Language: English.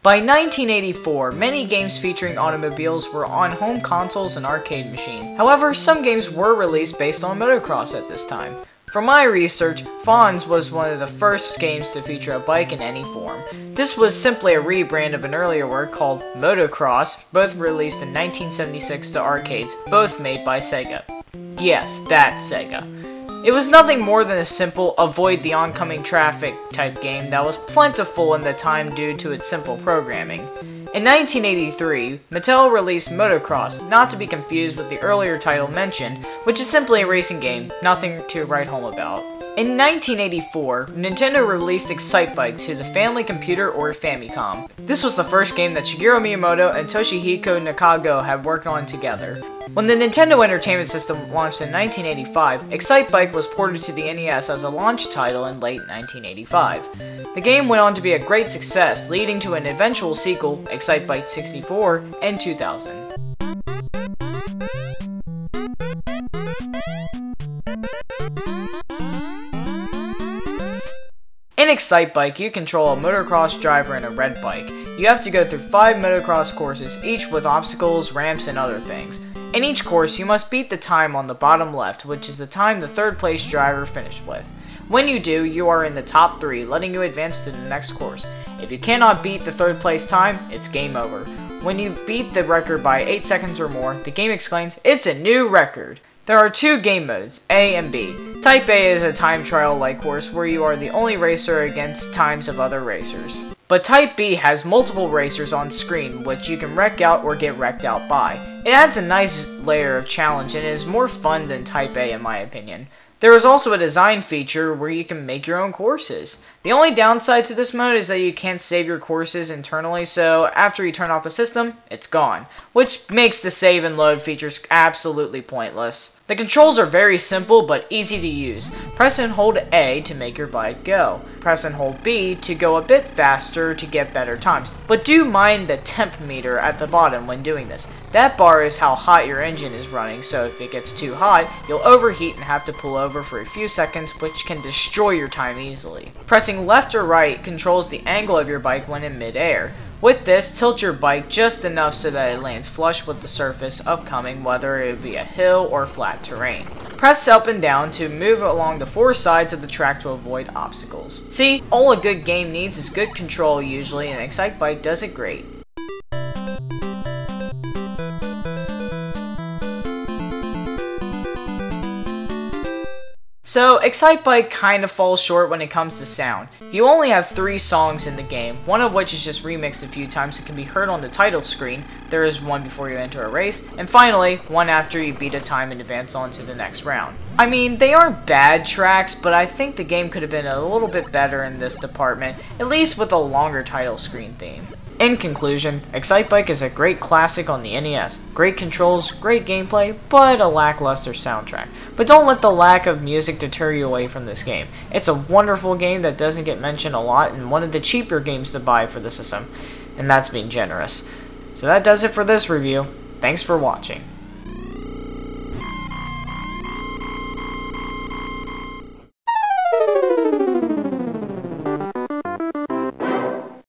By 1984, many games featuring automobiles were on home consoles and arcade machines. However, some games were released based on motocross at this time. From my research, Fonz was one of the first games to feature a bike in any form. This was simply a rebrand of an earlier work called Motocross, both released in 1976 to arcades, both made by Sega. Yes, that Sega. It was nothing more than a simple avoid the oncoming traffic type game that was plentiful in the time due to its simple programming. In 1983, Mattel released Motocross, not to be confused with the earlier title mentioned, which is simply a racing game, nothing to write home about. In 1984, Nintendo released Excitebike to the Family Computer or Famicom. This was the first game that Shigeru Miyamoto and Toshihiko Nakago had worked on together. When the Nintendo Entertainment System launched in 1985, Excitebike was ported to the NES as a launch title in late 1985. The game went on to be a great success, leading to an eventual sequel, Excitebike 64, in 2000. In Excitebike, you control a motocross driver and a red bike. You have to go through 5 motocross courses, each with obstacles, ramps, and other things. In each course, you must beat the time on the bottom left, which is the time the third place driver finished with. When you do, you are in the top 3, letting you advance to the next course. If you cannot beat the third place time, it's game over. When you beat the record by 8 seconds or more, the game exclaims, "It's a new record!" There are 2 game modes, A and B. Type A is a time trial-like course where you are the only racer against times of other racers. But Type B has multiple racers on screen, which you can wreck out or get wrecked out by. It adds a nice layer of challenge and is more fun than Type A in my opinion. There is also a design feature where you can make your own courses. The only downside to this mode is that you can't save your courses internally, so after you turn off the system, it's gone, which makes the save and load features absolutely pointless. The controls are very simple but easy to use. Press and hold A to make your bike go. Press and hold B to go a bit faster to get better times. But do mind the temp meter at the bottom when doing this. That bar is how hot your engine is running, so if it gets too hot, you'll overheat and have to pull over for a few seconds, which can destroy your time easily. Pressing left or right controls the angle of your bike when in mid-air. With this, tilt your bike just enough so that it lands flush with the surface upcoming, whether it be a hill or flat terrain. Press up and down to move along the 4 sides of the track to avoid obstacles. See, all a good game needs is good control usually, and Excitebike does it great. So, Excitebike kind of falls short when it comes to sound. You only have 3 songs in the game, one of which is just remixed a few times and can be heard on the title screen. There is one before you enter a race, and finally, one after you beat a time and advance on to the next round. I mean, they aren't bad tracks, but I think the game could have been a little bit better in this department, at least with a longer title screen theme. In conclusion, Excitebike is a great classic on the NES. Great controls, great gameplay, but a lackluster soundtrack. But don't let the lack of music deter you away from this game. It's a wonderful game that doesn't get mentioned a lot and one of the cheaper games to buy for the system. And that's being generous. So that does it for this review. Thanks for watching.